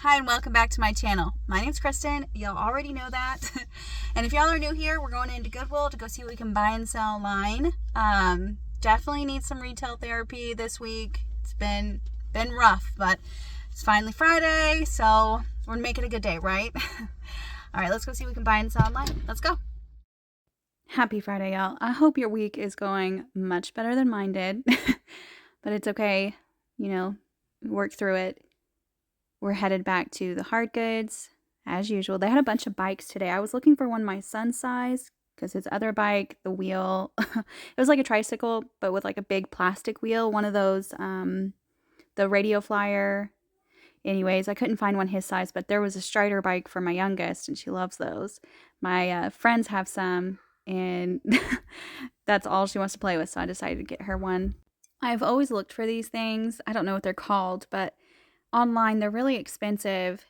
Hi and welcome back to my channel. My name's Kristen. Y'all already know that. And if y'all are new here, we're going into Goodwill to go see what we can buy and sell online. Definitely need some retail therapy this week. It's been rough, but it's finally Friday, so we're gonna make it a good day, right? All right, let's go see what we can buy and sell online. Let's go. Happy Friday, y'all. I hope your week is going much better than mine did. But it's okay. Work through it. We're headed back to the hard goods as usual. They had a bunch of bikes today. I was looking for one my son's size because his other bike, the wheel, it was like a tricycle, but with like a big plastic wheel. One of those, the radio flyer. Anyways, I couldn't find one his size, but there was a Strider bike for my youngest, and she loves those. My friends have some, and that's all she wants to play with, so I decided to get her one. I've always looked for these things. I don't know what they're called, but online they're really expensive,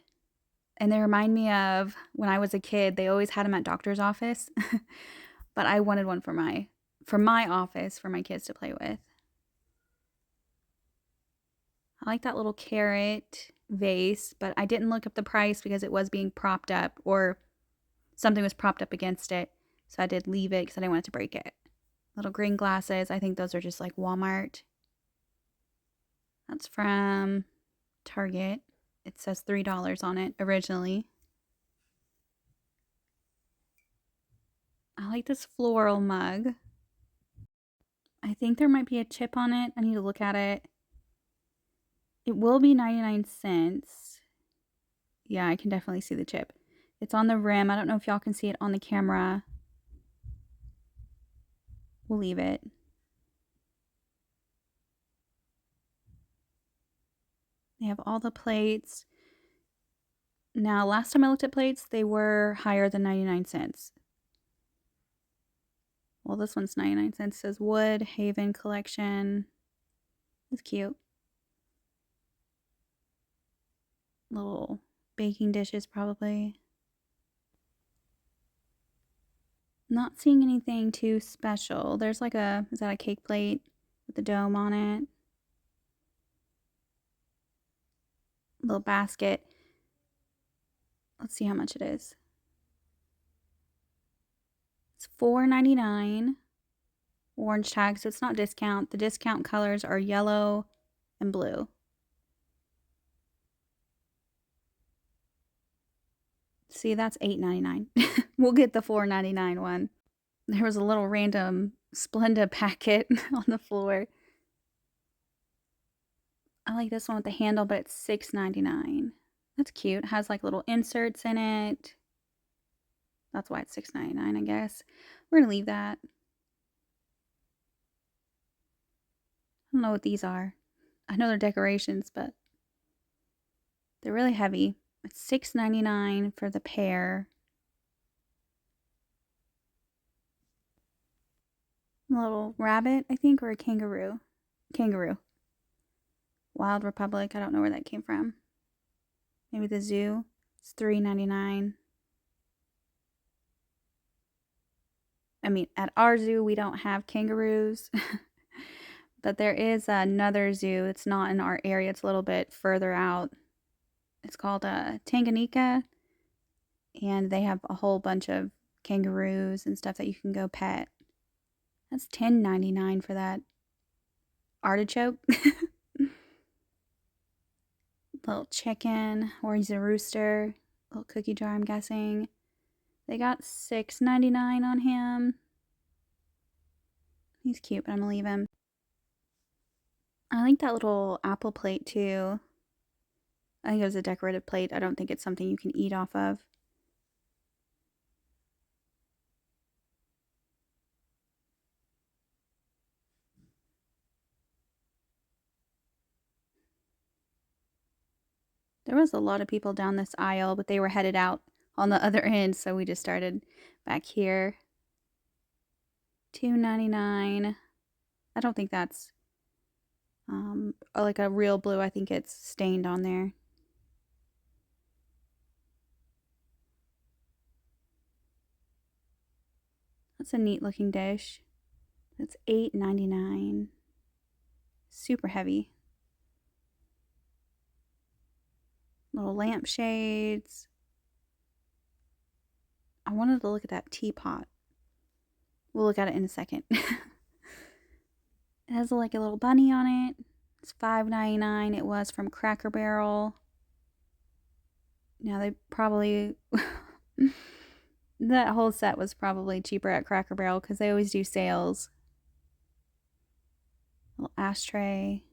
and they remind me of when I was a kid. They always had them at doctor's office. But I wanted one for my office for my kids to play with. I like that little carrot vase, but I didn't look up the price because it was being propped up, or something was propped up against it, so I did leave it because I didn't want it to break it. Little green glasses. I think those are just like Walmart. That's from Target. It says $3 on it originally. I like this floral mug. I think there might be a chip on it. I need to look at it. It will be 99 cents. Yeah, I can definitely see the chip. It's on the rim. I don't know if y'all can see it on the camera. We'll leave it. They have all the plates. Now, last time I looked at plates, they were higher than 99 cents. Well, this one's 99 cents. It says Wood Haven Collection. It's cute. Little baking dishes, probably. Not seeing anything too special. There's like is that a cake plate with the dome on it? Little basket. Let's see how much it is. It's $4.99. Orange tag, so it's not discount. The discount colors are yellow and blue. See, that's $8.99. We'll get the $4.99 one. There was a little random Splenda packet on the floor. I like this one with the handle, but it's $6.99. That's cute. It has like little inserts in it. That's why it's $6.99, I guess. We're gonna leave that. I don't know what these are. I know they're decorations, but they're really heavy. It's $6.99 for the pair. A little rabbit, I think, or a kangaroo. Kangaroo. Wild Republic. I don't know where that came from. Maybe the zoo. It's $3.99. I mean, at our zoo, we don't have kangaroos. But there is another zoo. It's not in our area. It's a little bit further out. It's called Tanganyika. And they have a whole bunch of kangaroos and stuff that you can go pet. That's $10.99 for that artichoke. Little chicken, or he's a rooster. Little cookie jar, I'm guessing. They got $6.99 on him. He's cute, but I'm gonna leave him. I like that little apple plate too. I think it was a decorative plate. I don't think it's something you can eat off of. There was a lot of people down this aisle, but they were headed out on the other end, so we just started back here. $2.99. I don't think that's like a real blue. I think it's stained on there. That's a neat looking dish. It's $8.99. Super heavy. Little lampshades. I wanted to look at that teapot. We'll look at it in a second. It has like a little bunny on it. It's $5.99. It was from Cracker Barrel. Now they probably... that whole set was probably cheaper at Cracker Barrel because they always do sales. Little ashtray.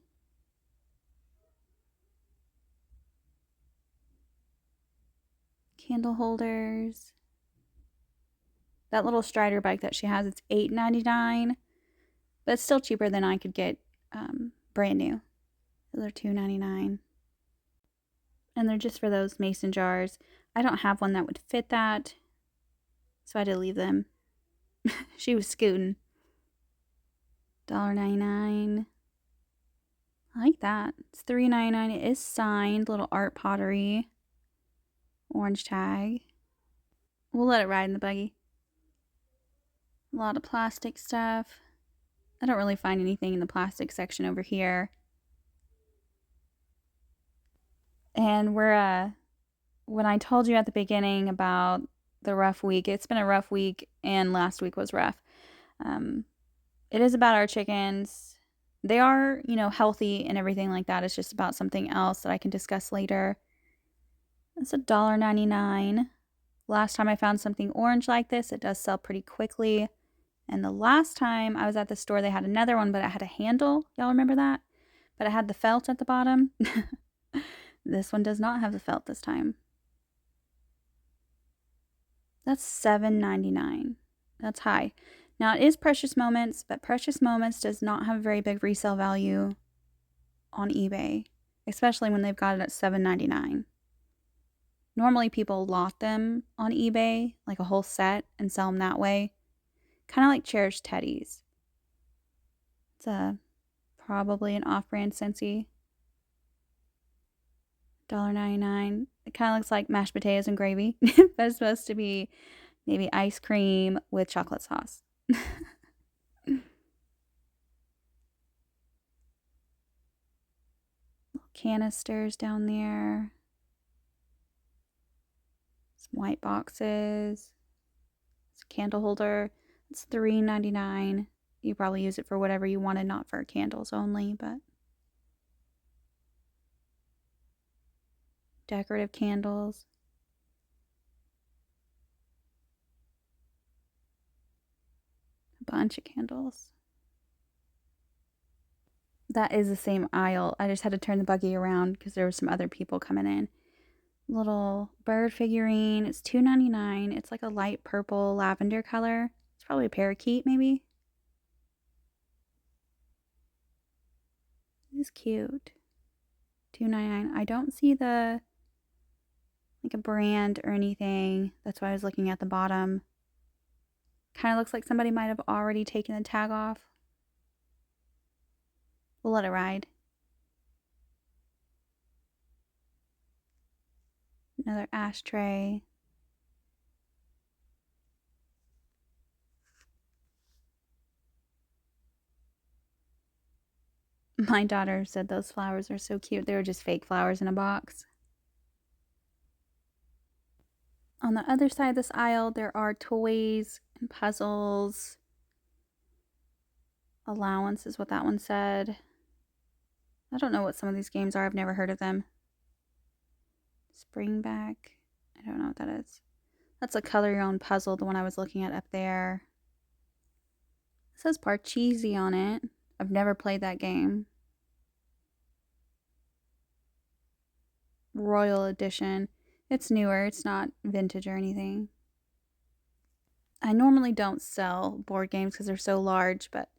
Candle holders. That little Strider bike that she has, it's $8.99. But it's still cheaper than I could get brand new. Those are $2.99. And they're just for those mason jars. I don't have one that would fit that, so I had to leave them. She was scooting. $1.99. I like that. It's $3.99. It is signed. Little art pottery. Orange tag. We'll let it ride in the buggy. A lot of plastic stuff. I don't really find anything in the plastic section over here. And when I told you at the beginning about the rough week, it's been a rough week, and last week was rough. It is about our chickens. They are, healthy and everything like that. It's just about something else that I can discuss later. It's $1.99. Last time I found something orange like this, it does sell pretty quickly. And the last time I was at the store, they had another one, but it had a handle. Y'all remember that? But it had the felt at the bottom. This one does not have the felt this time. That's $7.99. That's high. Now, it is Precious Moments, but Precious Moments does not have a very big resale value on eBay, especially when they've got it at $7.99. Normally, people lot them on eBay, like a whole set, and sell them that way. Kind of like Cherished Teddies. It's probably an off-brand Scentsy. $1.99. It kind of looks like mashed potatoes and gravy, but it's supposed to be maybe ice cream with chocolate sauce. Little canisters down there. Some white boxes. It's a candle holder. It's $3.99. You probably use it for whatever you wanted, not for candles only, but decorative candles. A bunch of candles. That is the same aisle. I just had to turn the buggy around because there were some other people coming in. Little bird figurine. It's $2.99. It's like a light purple lavender color. It's probably a parakeet, maybe. This is cute. $2.99. I don't see the like a brand or anything. That's why I was looking at the bottom. Kind of looks like somebody might have already taken the tag off. We'll let it ride. Another ashtray. My daughter said those flowers are so cute. They were just fake flowers in a box. On the other side of this aisle, there are toys and puzzles. Allowance is what that one said. I don't know what some of these games are. I've never heard of them. Springback. I don't know what that is. That's a color your own puzzle, the one I was looking at up there. It says Parcheesi on it. I've never played that game. Royal Edition. It's newer. It's not vintage or anything. I normally don't sell board games because they're so large, but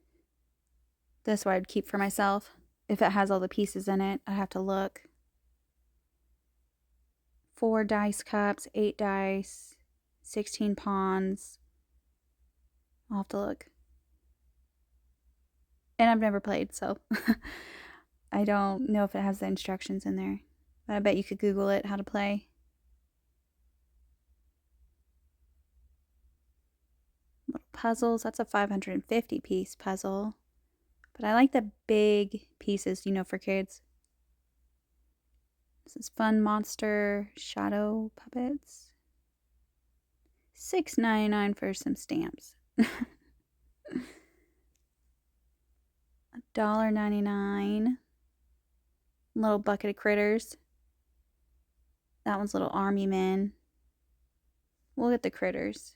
this one I'd keep for myself. If it has all the pieces in it, I have to look. 4 dice cups, 8 dice, 16 pawns. I'll have to look. And I've never played, so I don't know if it has the instructions in there. But I bet you could Google it, how to play. Little puzzles. That's a 550 piece puzzle. But I like the big pieces, for kids. This is Fun Monster Shadow Puppets. $6.99 for some stamps. $1.99. Little bucket of critters. That one's little army men. We'll get the critters.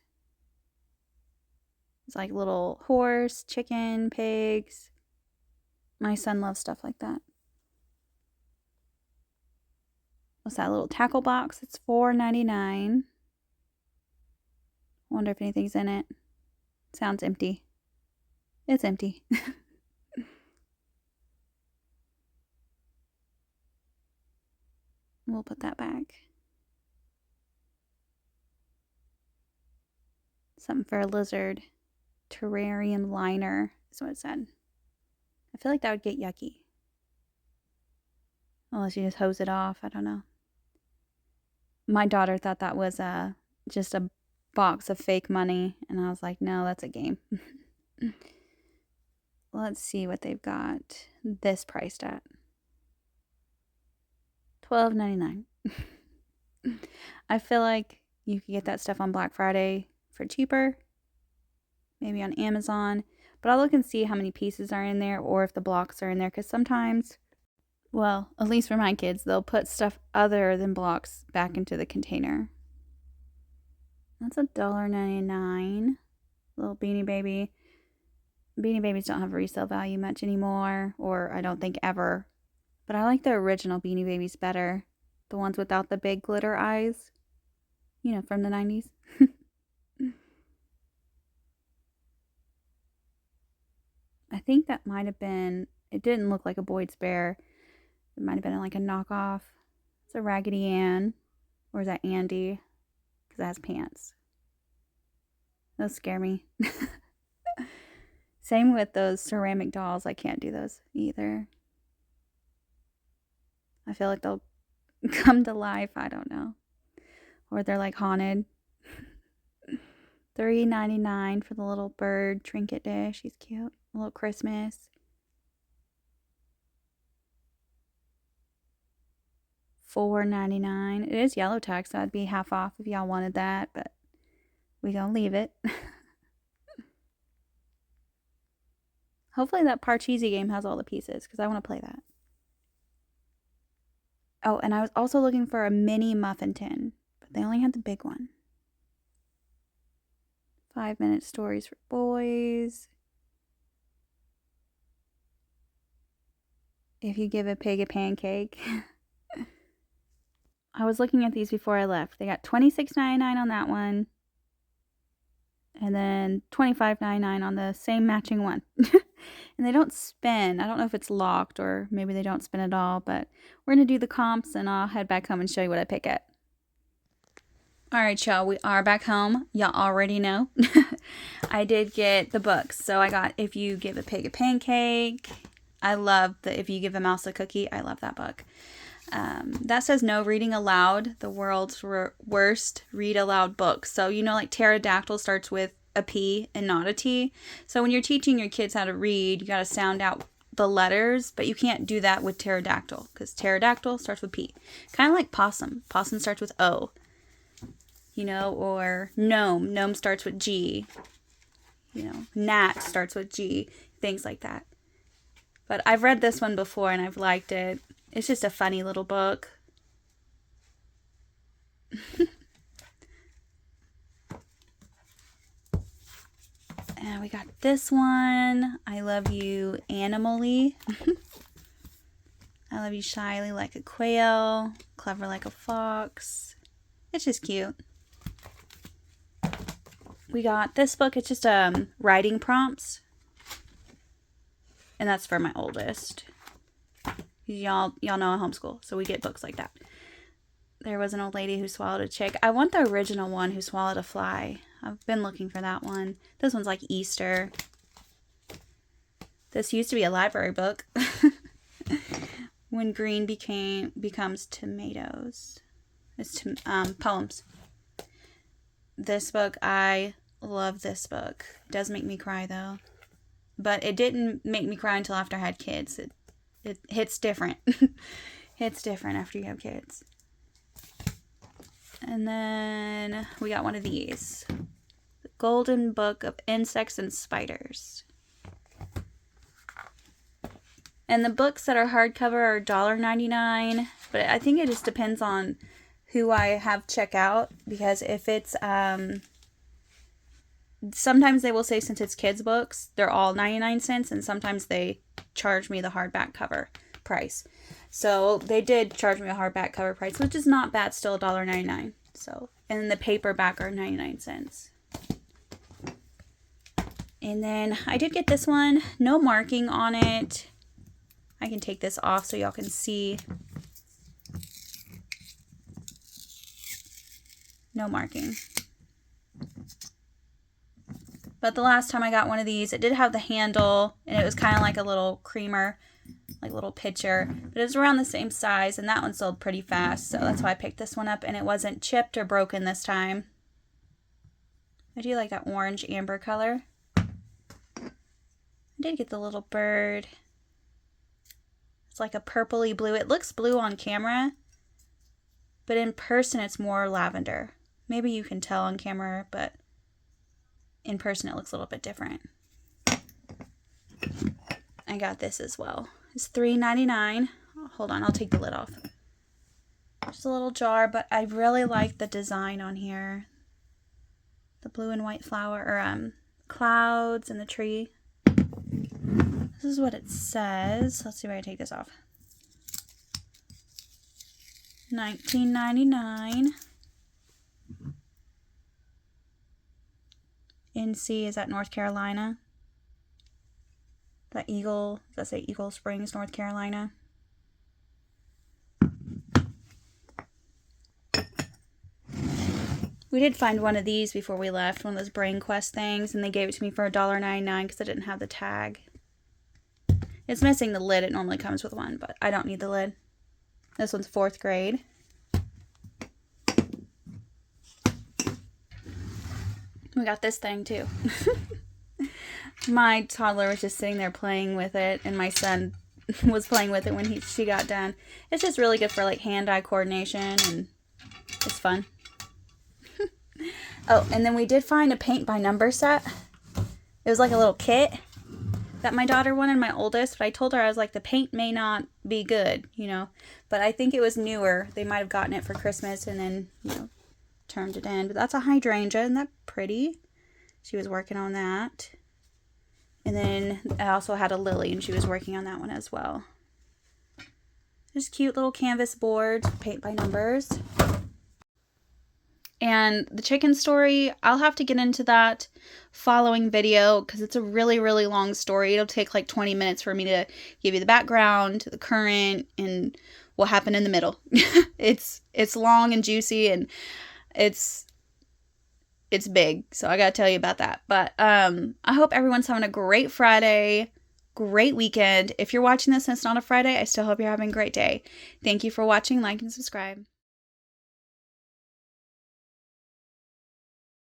It's like little horse, chicken, pigs. My son loves stuff like that. What's that little tackle box? It's $4.99. Wonder if anything's in it. Sounds empty. It's empty. We'll put that back. Something for a lizard. Terrarium liner is what it said. I feel like that would get yucky. Unless you just hose it off. I don't know. My daughter thought that was just a box of fake money. And I was like, no, that's a game. Let's see what they've got this priced at. $12.99. I feel like you could get that stuff on Black Friday for cheaper. Maybe on Amazon. But I'll look and see how many pieces are in there or if the blocks are in there. Because sometimes, well, at least for my kids, they'll put stuff other than blocks back into the container. That's $1.99. Little Beanie Baby. Beanie Babies don't have resale value much anymore. Or I don't think ever. But I like the original Beanie Babies better. The ones without the big glitter eyes. You know, from the 90s. I think that might have been, it didn't look like a Boyd's Bear. It might have been like a knockoff. It's a Raggedy Ann. Or is that Andy? Because it has pants. Those scare me. Same with those ceramic dolls. I can't do those either. I feel like they'll come to life. I don't know. Or they're like haunted. $3.99 for the little bird trinket dish. He's cute. A little Christmas. $4.99. It is yellow tag, so that'd be half off if y'all wanted that, but we gonna leave it. Hopefully that Parcheesi game has all the pieces, because I want to play that. Oh, and I was also looking for a mini muffin tin, but they only had the big one. 5-minute stories for boys. If you give a pig a pancake. I was looking at these before I left. They got $26.99 on that one. And then $25.99 on the same matching one. And they don't spin. I don't know if it's locked or maybe they don't spin at all. But we're going to do the comps and I'll head back home and show you what I pick at. Alright, y'all. We are back home. Y'all already know. I did get the books. So I got If You Give a Pig a Pancake. I love the If You Give a Mouse a Cookie. I love that book. That says no reading aloud, the world's worst read aloud book. So, you know, like pterodactyl starts with a P and not a T. So when you're teaching your kids how to read, you got to sound out the letters, but you can't do that with pterodactyl because pterodactyl starts with P. Kind of like possum. Possum starts with O. You know, or gnome. Gnome starts with G. You know, gnat starts with G. Things like that. But I've read this one before and I've liked it. It's just a funny little book. And we got this one. I love you animally. I love you shyly like a quail. Clever like a fox. It's just cute. We got this book. It's just writing prompts. And that's for my oldest. Y'all know I homeschool, so we get books like that. There was an old lady who swallowed a chick. I want the original one who swallowed a fly. I've been looking for that one. This one's like Easter. This used to be a library book. When green becomes tomatoes. It's poems. This book, I love this book. It does make me cry though. But it didn't make me cry until after I had kids. It hits different. It's different after you have kids. And then we got one of these. The Golden Book of Insects and Spiders. And the books that are hardcover are $1.99. But I think it just depends on who I have check out. Because if it's... sometimes they will say since it's kids books, they're all 99 cents. And sometimes they charge me the hardback cover price. So they did charge me a hardback cover price, which is not bad, still $1.99. So, and the paperback are 99 cents. And then I did get this one, no marking on it. I can take this off so y'all can see. No marking. But the last time I got one of these, it did have the handle, and it was kind of like a little creamer, like a little pitcher, but it was around the same size, and that one sold pretty fast, so that's why I picked this one up, and it wasn't chipped or broken this time. I do like that orange amber color. I did get the little bird. It's like a purpley blue. It looks blue on camera, but in person it's more lavender. Maybe you can tell on camera, but in person it looks a little bit different. I got this as well. It's $3.99. Hold on, I'll take the lid off. Just a little jar, but I really like the design on here. The blue and white flower, or clouds and the tree. This is what it says. Let's see if I can take this off. $19.99. NC is at North Carolina. That Eagle, does that say Eagle Springs, North Carolina? We did find one of these before we left, one of those Brain Quest things, and they gave it to me for $1.99 because I didn't have the tag. It's missing the lid. It normally comes with one, but I don't need the lid. This one's 4th grade. We got this thing too. My toddler was just sitting there playing with it, and my son was playing with it when she got done. It's just really good for like hand-eye coordination, and it's fun. Oh, and then we did find a paint by number set. It was like a little kit that my daughter wanted, my oldest, but I told her, I was like, the paint may not be good, you know, but I think it was newer. They might have gotten it for Christmas and then, you know, turned it in. But that's a hydrangea. Isn't that pretty? She was working on that. And then I also had a lily, and she was working on that one as well. Just cute little canvas boards, paint by numbers. And the chicken story, I'll have to get into that following video because it's a really, really long story. It'll take like 20 minutes for me to give you the background, the current, and what happened in the middle. It's long and juicy, and it's big, so I gotta tell you about that. But I hope everyone's having a great Friday, great weekend. If you're watching this and it's not a Friday, I still hope you're having a great day. Thank you for watching. Like and subscribe.